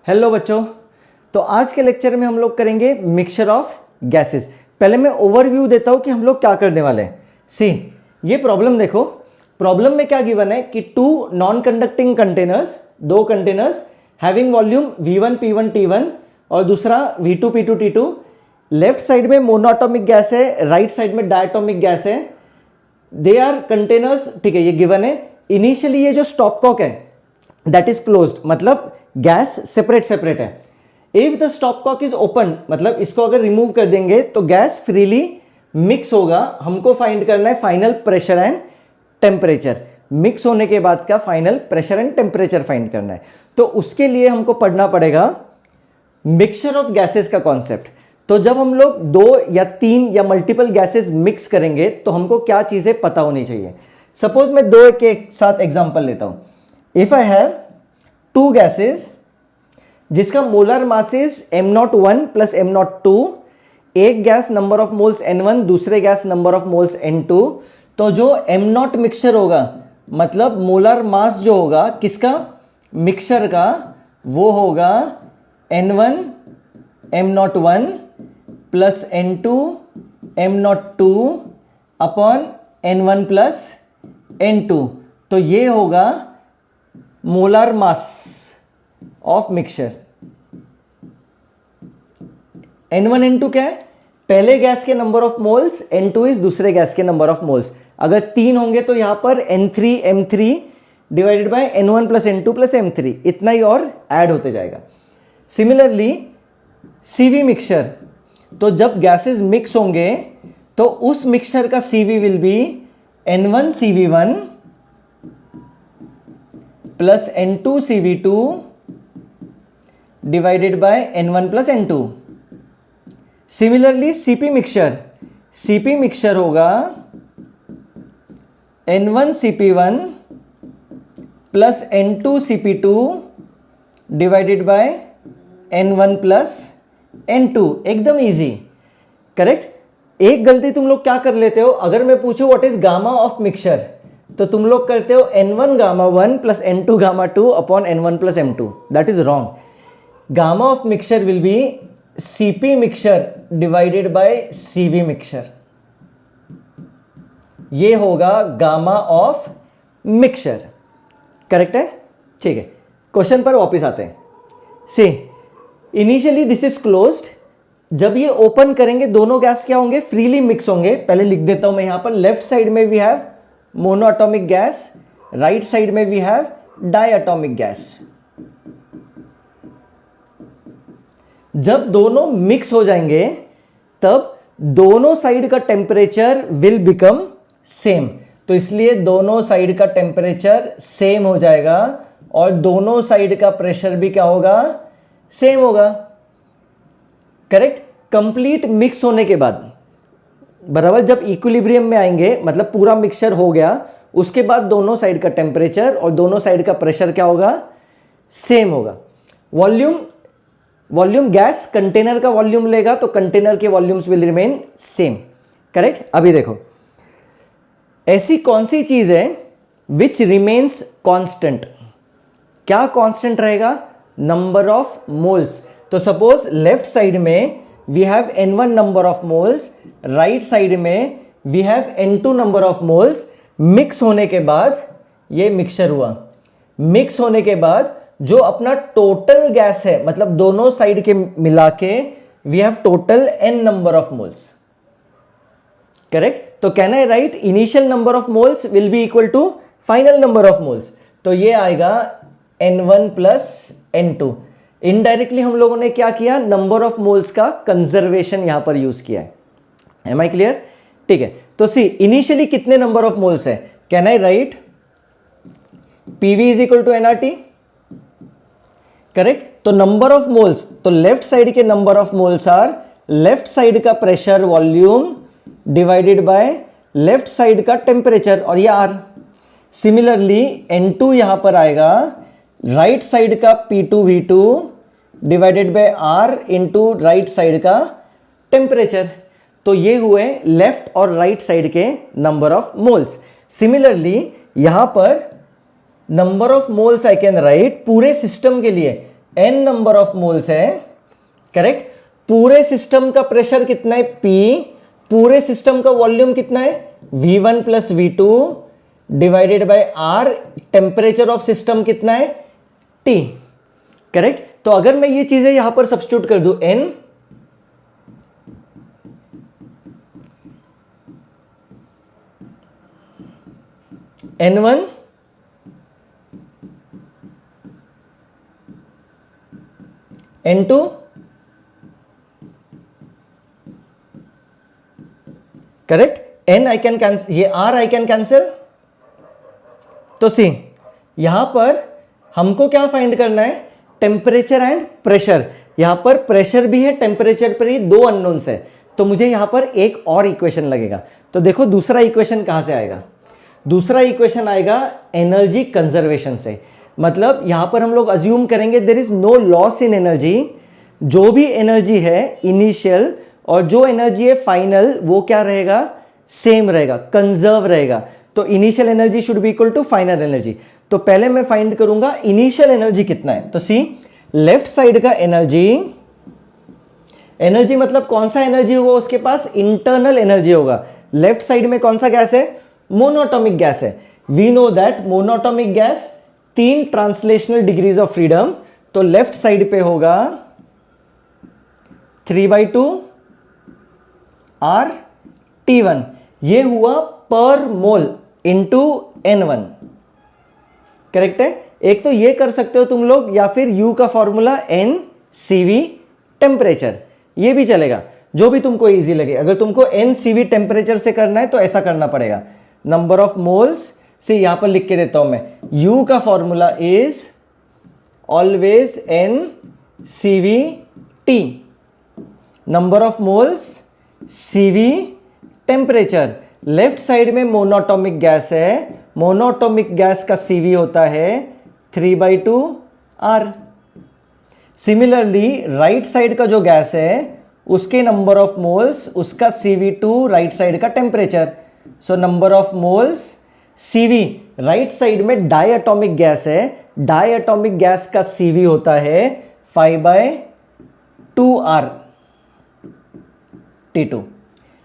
Hello बच्चों, तो आज के लेक्चर में हम लोग करेंगे मिक्सचर ऑफ गैसेस। पहले मैं ओवरव्यू देता हूं कि हम लोग क्या करने वाले हैं। सी, ये प्रॉब्लम देखो। प्रॉब्लम में क्या गिवन है कि टू नॉन कंडक्टिंग कंटेनर्स, दो containers having volume V1 P1 T1 और दूसरा V2 P2 T2। Left side में मोनोएटॉमिक गैस है, राइट साइड में डायटोमिक गैस है। दे आर कंटेनर्स, ठीक है, ये गिवन है। इनिशियली ये जो स्टॉप कॉक है दैट इज क्लोज्ड, मतलब गैस सेपरेट सेपरेट है। If the stop cock is open, मतलब इसको अगर रिमूव कर देंगे तो गैस फ्रीली मिक्स होगा। हमको फाइंड करना है final pressure and temperature. Mix होने के बाद का final pressure and temperature find करना है। तो उसके लिए हमको पढ़ना पड़ेगा मिक्सचर ऑफ गैसेस का कॉन्सेप्ट। तो जब हम लोग दो या तीन या मल्टीपल गैसेस मिक्स करेंगे तो हमको क्या चीजें पता होनी चाहिए। सपोज मैं दो के साथ एग्जांपल लेता हूं। If I have two gases जिसका molar mass is m01 plus m02, एक gas number of moles n1, दूसरे gas number of moles n2, तो जो m0 मिक्सचर होगा, मतलब मोलर मास जो होगा किसका, मिक्सचर का, वो होगा n1 m01 plus n2 m02 upon n1 plus n2। तो ये होगा molar mass of mixture. n1 n2 क्या है, पहले गैस के number of moles, n2 is दूसरे गैस के नंबर ऑफ मोल्स। अगर तीन होंगे तो यहां पर n3 m3 divided by n1 plus n2 plus m3, इतना ही और ऐड होते जाएगा। सिमिलरली CV मिक्सचर, तो जब गैसेस मिक्स होंगे तो उस मिक्सचर का CV will be n1 CV1 plus n2 CV2 divided by n1 plus n2। Similarly CP mixture होगा n1 CP1 plus n2 CP2 divided by n1 plus n2। एकदम easy, correct. एक गलती तुम लोग क्या कर लेते हो, अगर मैं पूछूं what is gamma of mixture, तो तुम लोग करते हो n1 gamma 1 plus n2 gamma 2 upon n1 plus m2। That is wrong. Gamma of mixture will be CP mixture divided by CV mixture. ये होगा गामा ऑफ मिक्सचर, करेक्ट है। ठीक है, क्वेश्चन पर वापस आते हैं। सी, इनिशियली दिस इज क्लोज्ड। जब ये ओपन करेंगे दोनों गैस क्या होंगे, फ्रीली मिक्स होंगे। पहले लिख देता हूं मैं यहां पर, लेफ्ट साइड में we have monoatomic gas, right side में वी हैव डायटोमिक गैस। जब दोनों मिक्स हो जाएंगे तब दोनों साइड का टेम्परेचर विल बिकम सेम। तो इसलिए दोनों साइड का टेम्परेचर सेम हो जाएगा और दोनों साइड का प्रेशर भी क्या होगा, सेम होगा, करेक्ट। कंप्लीट मिक्स होने के बाद, बराबर, जब इक्विलिब्रियम में आएंगे, मतलब पूरा मिक्सचर हो गया, उसके बाद दोनों साइड का टेम्परेचर और दोनों साइड का प्रेशर क्या होगा, सेम होगा। वॉल्यूम गैस कंटेनर का वॉल्यूम लेगा तो कंटेनर के volumes will remain same, correct. अभी देखो, ऐसी कौन सी चीज है विच रिमेन्स कांस्टेंट। क्या कांस्टेंट रहेगा, नंबर ऑफ मोल्स। तो सपोज लेफ्ट साइड में we have n1 number of moles, right side में we have n2 number of moles. Mix होने के बाद ये मिक्सचर हुआ। मिक्स होने के बाद जो अपना टोटल गैस है, मतलब दोनों साइड के मिला के we have total n number of moles, correct. तो can I write initial number of moles will be equal to final number of moles. तो ये आएगा n1 प्लस n2। इनडायरेक्टली हम लोगों ने क्या किया, नंबर ऑफ मोल्स का कंजर्वेशन यहां पर यूज किया है। Am I clear? ठीक है, तो सी, इनिशियली कितने नंबर ऑफ मोल्स है, can I write PV is equal to nRT, correct. तो नंबर ऑफ मोल्स, तो लेफ्ट साइड के number of moles are left side का pressure volume divided by left side का temperature, और ये R। Similarly n2 यहां पर आएगा राइट साइड का P2 V2 divided by R into right side का टेम्परेचर। तो ये हुए लेफ्ट और राइट साइड के नंबर ऑफ मोल्स। सिमिलरली यहां पर number of moles I can write पूरे सिस्टम के लिए, n नंबर ऑफ मोल्स है, करेक्ट। पूरे सिस्टम का प्रेशर कितना है P, पूरे सिस्टम का वॉल्यूम कितना है V1 plus V2 divided by R, temperature of system कितना है T, करेक्ट। तो अगर मैं ये चीजें यहां पर सब्स्टिट्यूट कर दूं, N1 N2 correct, N I can cancel, ये R आई कैन कैंसिल। तो सी यहां पर हमको क्या फाइंड करना है, टेम्परेचर एंड प्रेशर। यहां पर प्रेशर भी है, टेम्परेचर पर ही दो अननोन्स है, तो मुझे यहां पर एक और इक्वेशन लगेगा। तो देखो दूसरा इक्वेशन कहां से आएगा, दूसरा इक्वेशन आएगा एनर्जी कंजर्वेशन से। मतलब यहां पर हम लोग अज्यूम करेंगे there is no loss in energy, जो भी एनर्जी है इनिशियल और जो एनर्जी है फाइनल वो क्या रहेगा, सेम रहेगा, कंजर्व रहेगा। तो initial energy should be equal to final energy. तो पहले मैं फाइंड करूंगा इनिशियल एनर्जी कितना है। तो सी लेफ्ट साइड का एनर्जी, एनर्जी मतलब कौन सा एनर्जी होगा उसके पास, इंटरनल एनर्जी होगा। लेफ्ट साइड में कौन सा गैस है, मोनोएटॉमिक गैस है। We know that monoatomic gas 3 translational degrees of freedom. तो लेफ्ट साइड पे होगा 3/2 R T1, ये हुआ पर मोल इंटू N1, करेक्ट है। एक तो ये कर सकते हो तुम लोग, या फिर U का फॉर्मूला NCV टेम्परेचर, ये भी चलेगा, जो भी तुमको इजी लगे। अगर तुमको NCV टेम्परेचर से करना है तो ऐसा करना पड़ेगा। नंबर ऑफ मोल्स से यहां पर लिख के देता हूं मैं, U का formula is always NCVT, number of moles CV temperature. Left side में मोनोएटॉमिक गैस है, मोनोएटॉमिक गैस का CV होता है 3/2 R। सिमिलरली राइट साइड का जो गैस है उसके नंबर ऑफ मोल्स, उसका CV2 राइट साइड का temperature. So number of moles CV, right side में डायएटॉमिक गैस है, डायएटॉमिक गैस का CV होता है 5/2 R T2।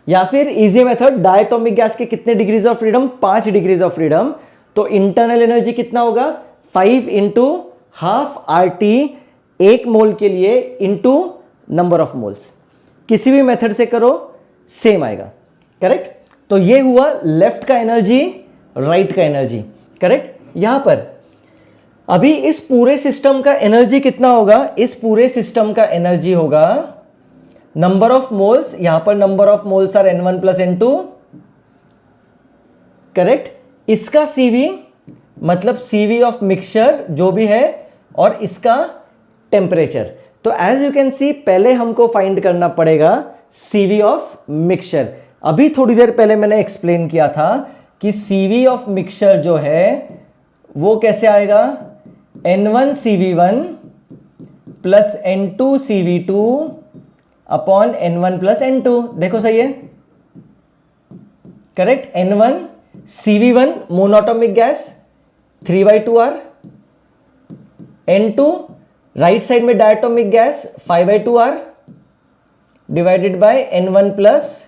या फिर इजी मेथड, डायएटॉमिक गैस के कितने degrees of freedom, 5 degrees of freedom. तो इंटरनल एनर्जी कितना होगा, 5 इंटू हाफ RT एक मोल के लिए इंटू नंबर ऑफ मोल्स। किसी भी मेथड से करो सेम आएगा, करेक्ट। तो ये हुआ लेफ्ट का एनर्जी, राइट का एनर्जी, करेक्ट। यहां पर अभी इस पूरे सिस्टम का एनर्जी कितना होगा, इस पूरे सिस्टम का एनर्जी होगा नंबर ऑफ मोल्स, यहां पर number of moles are N1 plus N2, correct. इसका CV मतलब CV ऑफ मिक्सचर जो भी है, और इसका टेम्परेचर। तो एज यू कैन सी पहले हमको फाइंड करना पड़ेगा CV ऑफ मिक्सचर। अभी थोड़ी देर पहले मैंने एक्सप्लेन किया था कि CV ऑफ मिक्सचर जो है वो कैसे आएगा, N1 CV1 plus N2 CV2 upon N1 plus N2। देखो सही है, correct. N1 CV1 monoatomic gas 3/2 R, N2 right side में diatomic gas 5/2 R divided by N1 plus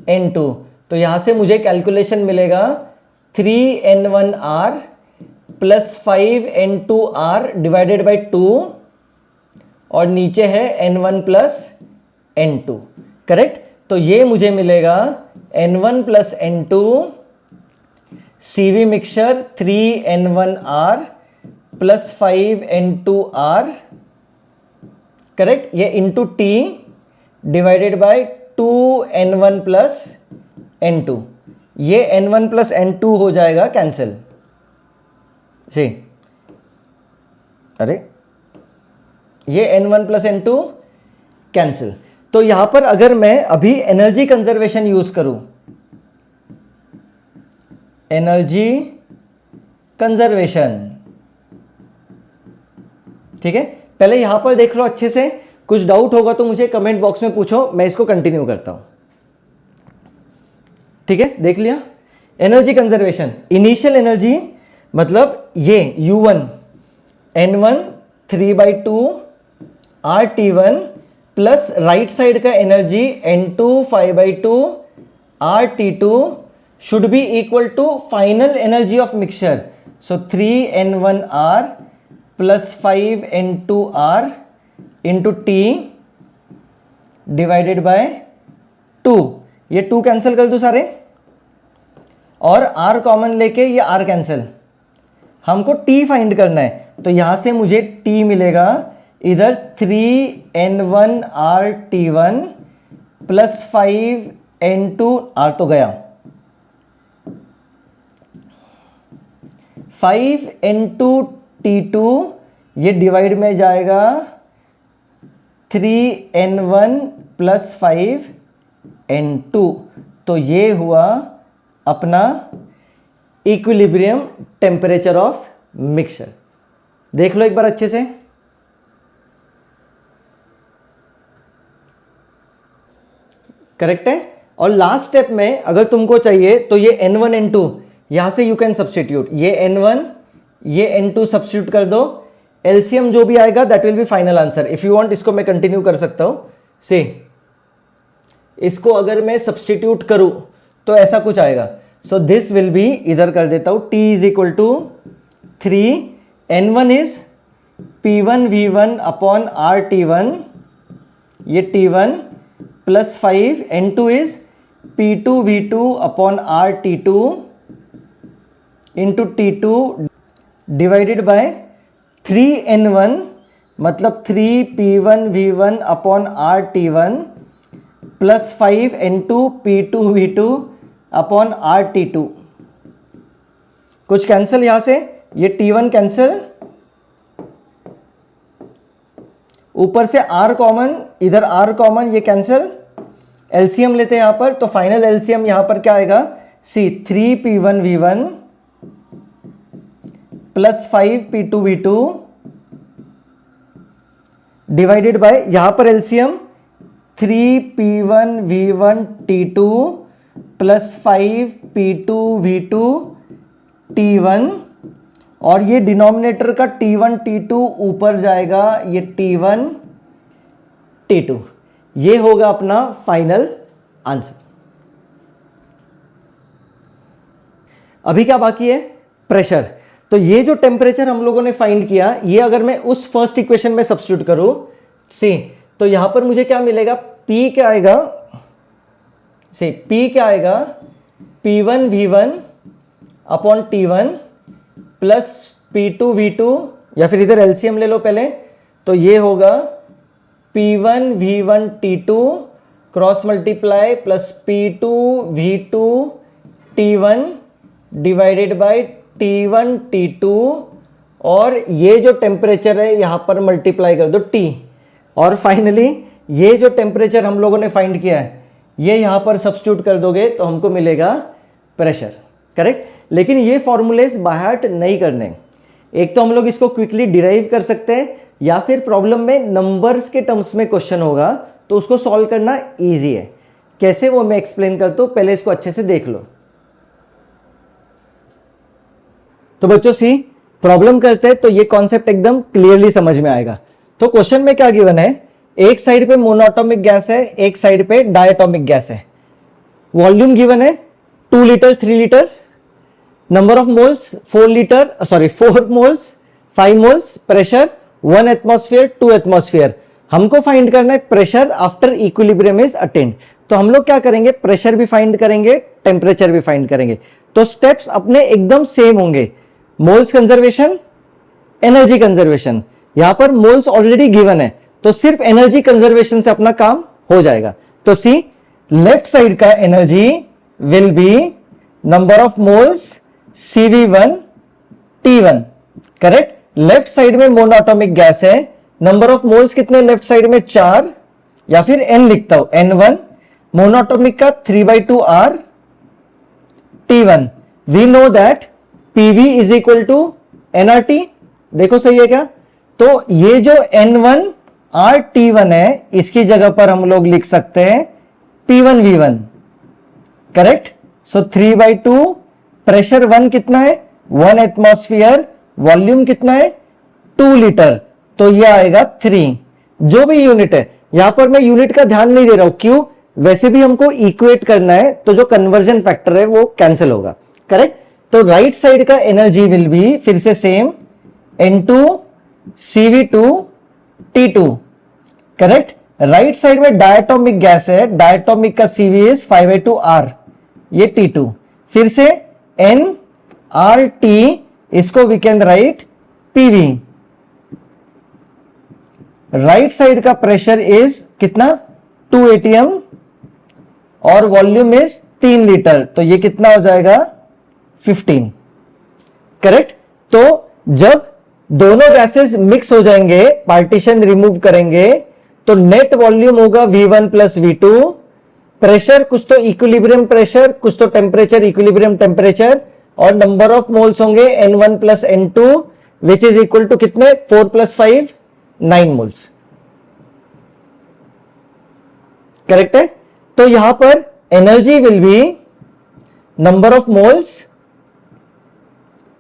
N2। तो यहां से मुझे कैलकुलेशन मिलेगा 3N1 R plus 5N2 R divided by 2, और नीचे है N1 प्लस N2, करेक्ट। तो ये मुझे मिलेगा N1 plus N2 CV mixture 3N1 R plus 5N2 R, correct. ये into T divided by 2N1 plus N2। ये N1 प्लस N2 हो जाएगा कैंसिल जी, अरे ये N1 प्लस N2 कैंसिल। तो यहां पर अगर मैं अभी एनर्जी कंजर्वेशन यूज करूं, एनर्जी कंजर्वेशन, ठीक है। पहले यहां पर देख लो अच्छे से, कुछ डाउट होगा तो मुझे कमेंट बॉक्स में पूछो, मैं इसको कंटिन्यू करता हूं, ठीक है। देख लिया एनर्जी कंजर्वेशन, इनिशियल एनर्जी मतलब ये U1 N1 3/2 RT1 plus right side का energy N2 5/2 RT2 should be equal to final energy of mixture. So 3N1R plus 5N2R into T divided by 2. ये 2 कैंसिल कर दूं सारे और R कॉमन लेके ये R कैंसिल, हमको T फाइंड करना है। तो यहां से मुझे T मिलेगा इधर 3N1RT1 प्लस 5N2R तो गया, 5N2T2 ये डिवाइड में जाएगा 3N1 प्लस 5N2। तो ये हुआ अपना इक्विलिब्रियम टेम्परेचर ऑफ मिक्सचर। देख लो एक बार अच्छे से। करेक्ट है। और लास्ट स्टेप में अगर तुमको चाहिए तो ये N1 N2 यहां से यू कैन सब्स्टिट्यूट, ये N1 ये N2 सब्स्टिट्यूट कर दो, एलसीएम जो भी आएगा that will be final answer. If you want इसको मैं कंटिन्यू कर सकता हूं से, इसको अगर मैं सब्स्टिट्यूट करूं तो ऐसा कुछ आएगा। सो दिस विल बी, इधर कर देता हूं, T is equal to 3, N1 is P1 V1 upon RT1 ये T1 plus 5, N2 is P2 V2 upon RT2 into T2 divided by 3N1 मतलब 3P1 V1 upon RT1 plus 5N2 P2 V2 upon RT2। कुछ cancel यहां से, ये T1 cancel, ऊपर से R common, इधर R common, ये कैंसिल, एलसीएम लेते हैं यहां पर। तो फाइनल एलसीएम यहां पर क्या आएगा, सी 3P1 V1 plus 5P2 V2 divided by, यहां पर LCM 3P1 V1 T2 plus 5P2 V2 T1 और ये डिनोमिनेटर का T1 T2 ऊपर जाएगा, ये T1 T2। ये होगा अपना फाइनल आंसर। अभी क्या बाकी है, प्रेशर। तो ये जो टेम्परेचर हम लोगों ने फाइंड किया, ये अगर मैं उस फर्स्ट इक्वेशन में सब्स्टिट्यूट करूं सी, तो यहां पर मुझे क्या मिलेगा, P क्या आएगा, सी P क्या आएगा, P1 V1 upon T1 plus P2 V2, या फिर इधर एलसीएम ले लो पहले, तो ये होगा P1 V1 T2 cross multiply plus P2 V2 T1 divided by T1 T2 और ये जो टेम्परेचर है यहां पर मल्टीप्लाई कर दो T, और फाइनली ये जो टेम्परेचर हम लोगों ने फाइंड किया है ये यहां पर सब्स्टिट्यूट कर दोगे तो हमको मिलेगा प्रेशर। करेक्ट। लेकिन ये फॉर्मूलेस बाय हार्ट नहीं करने, एक तो हम लोग इसको क्विकली डिराइव कर सकते हैं, या फिर प्रॉब्लम में नंबर्स के टर्म्स में क्वेश्चन होगा तो उसको सॉल्व करना इजी है। कैसे वो मैं एक्सप्लेन करता हूं, पहले इसको अच्छे से देख लो। तो बच्चों सी प्रॉब्लम करते हैं तो ये कॉन्सेप्ट एकदम क्लियरली समझ में आएगा। तो क्वेश्चन में क्या गिवन है, एक साइड पे मोनोएटॉमिक गैस है, एक साइड पे डायटोमिक गैस है, वॉल्यूम गिवन है 2 litre 3 litre, number of moles 4 moles 5 moles, pressure 1 atmosphere 2 atmosphere. हमको फाइंड करना है pressure after equilibrium is attend. तो हम लोग क्या करेंगे, प्रेशर भी फाइंड करेंगे, टेम्परेचर भी फाइंड करेंगे। तो स्टेप्स अपने एकदम सेम होंगे, मोल्स कंजर्वेशन, एनर्जी कंजर्वेशन। यहां पर मोल्स ऑलरेडी गिवन है तो सिर्फ एनर्जी कंजर्वेशन से अपना काम हो जाएगा। तो सी लेफ्ट साइड का energy will B number of moles CV1 T1। Correct. Left side में मोनोएटॉमिक गैस है, नंबर ऑफ मोल्स कितने लेफ्ट साइड में 4, या फिर N लिखता हूं N1, मोनोएटॉमिक का 3/2 R T1। We know that PV is equal to nRT। देखो सही है क्या, तो ये जो N1 R T1 है इसकी जगह पर हम लोग लिख सकते हैं P1 V1। करेक्ट। सो 3/2, प्रेशर 1 कितना है 1 एटमॉस्फेयर, वॉल्यूम कितना है 2 लीटर, तो ये आएगा 3। जो भी यूनिट है, यहां पर मैं यूनिट का ध्यान नहीं दे रहा हूं, क्यों? वैसे भी हमको इक्वेट करना है, तो जो कन्वर्जन फैक्टर है वो कैंसिल होगा। करेक्ट? तो राइट साइड का एनर्जी विल बी फिर से same N2 CV2 T2। Correct? Right side में डायटोमिक गैस है, डायटोमिक का CV इज 5/2R, ये T2। फिर से NRT, इसको we can write PV। Right side का प्रेशर इज कितना? 2 atm और वॉल्यूम इज 3 लीटर, तो ये कितना हो जाएगा? 15। करेक्ट? तो जब दोनों गैसेस मिक्स हो जाएंगे, पार्टीशन रिमूव करेंगे, तो नेट वॉल्यूम होगा V1 प्लस V2। प्रेशर कुछ तो इक्विलिब्रियम प्रेशर, कुछ तो टेम्परेचर इक्विलिब्रियम टेम्परेचर, और नंबर ऑफ मोल्स होंगे N1 plus N2 which is equal to कितने? 4 प्लस 5 9 मोल्स। करेक्ट है? तो यहां पर energy will B number of moles,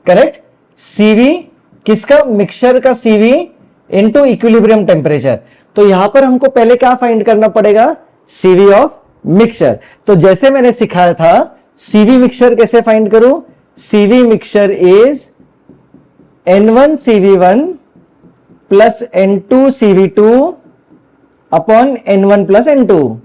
correct, CV किसका? मिक्सचर का CV इंटू इक्विलिब्रियम टेम्परेचर। तो यहां पर हमको पहले क्या फाइंड करना पड़ेगा? CV of mixture. तो जैसे मैंने सिखाया था, CV मिक्सचर कैसे फाइंड करूं? CV mixture is N1 CV1 plus N2 CV2 upon N1 plus N2।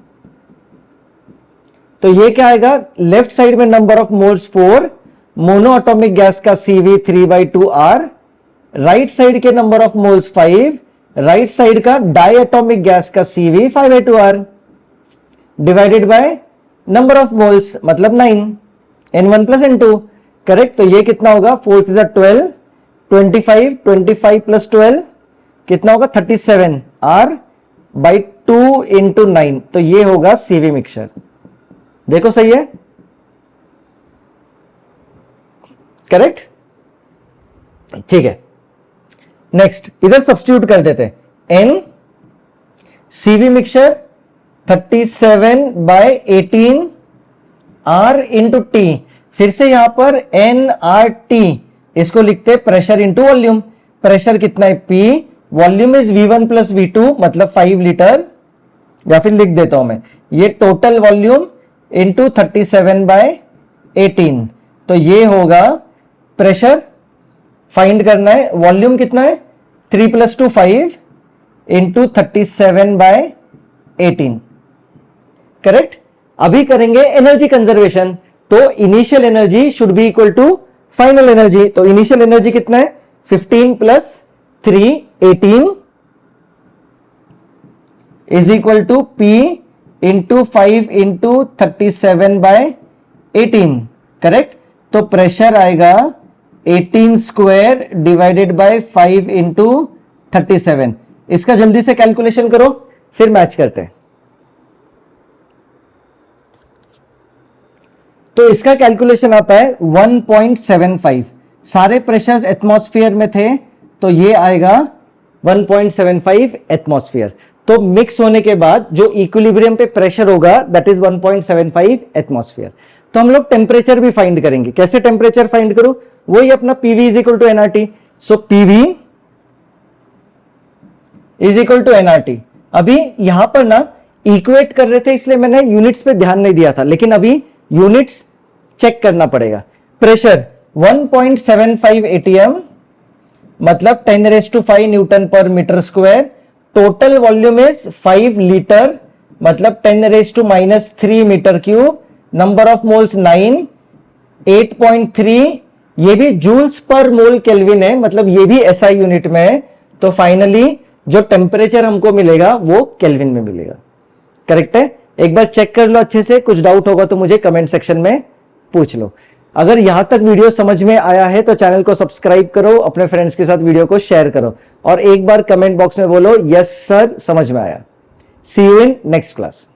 तो ये क्या आएगा? लेफ्ट साइड में number of moles 4, monoatomic gas का CV 3/2R, राइट साइड के number of moles 5, right side का डायटोमिक गैस का CV 5/2R divided by number of moles, मतलब 9, N1 प्लस N2। करेक्ट? तो ये कितना होगा? 4 × 12, 25, 25 प्लस 12 कितना होगा? 37 R/2 इंटू 9। तो ये होगा CV मिक्सचर। देखो सही है? करेक्ट? ठीक है, नेक्स्ट इधर सब्स्टिट्यूट कर देते हैं। N CV mixture 37/18 R into T। फिर से यहां पर NRT, इसको लिखते हैं प्रेशर इंटू वॉल्यूम। प्रेशर कितना है? P। Volume is V1 plus V2 मतलब 5 लीटर, या फिर लिख देता हूं मैं, ये टोटल वॉल्यूम इंटू 37/18। तो ये होगा प्रेशर फाइंड करना है। वॉल्यूम कितना है? 3 + 2 5 इंटू 37/18। करेक्ट? अभी करेंगे एनर्जी कंजर्वेशन। तो initial energy should be equal to final energy. तो इनिशियल एनर्जी कितना है? 15 + 3 18 is equal to P into 5 into 37/18। Correct? तो प्रेशर आएगा 18 स्क्वायर डिवाइडेड बाय 5 इंटू 37। इसका जल्दी से कैलकुलेशन करो, फिर मैच करते हैं। तो इसका कैलकुलेशन आता है 1.75। सारे प्रेशर्स एटमॉस्फेयर में थे, तो ये आएगा 1.75 एटमॉस्फेयर। तो मिक्स होने के बाद जो इक्विलिब्रियम पे प्रेशर होगा दैट इज 1.75 एटमॉस्फेयर। तो हम लोग टेम्परेचर भी फाइंड करेंगे। कैसे टेम्परेचर फाइंड करूं? वही अपना PV is equal to NRT। So PV is equal to NRT। अभी यहां पर ना इक्वेट कर रहे थे, इसलिए मैंने यूनिट्स पे ध्यान नहीं दिया था, लेकिन अभी यूनिट्स चेक करना पड़ेगा। प्रेशर 1.75 ATM मतलब 10⁵ न्यूटन पर metre square. Total volume is 5 litre मतलब 10⁻³ metre cube. Number of moles 9, 8.3 ये भी जूल्स पर मोल केल्विन है, मतलब ये भी SI यूनिट में है। तो फाइनली जो टेम्परेचर हमको मिलेगा वो केल्विन में मिलेगा। करेक्ट है? एक बार चेक कर लो अच्छे से, कुछ डाउट होगा तो मुझे कमेंट सेक्शन में पूछ लो। अगर यहां तक वीडियो समझ में आया है तो चैनल को सब्सक्राइब करो, अपने फ्रेंड्स के साथ वीडियो को शेयर करो, और एक बार कमेंट बॉक्स में बोलो यस सर समझ में आया। सी यू इन नेक्स्ट क्लास।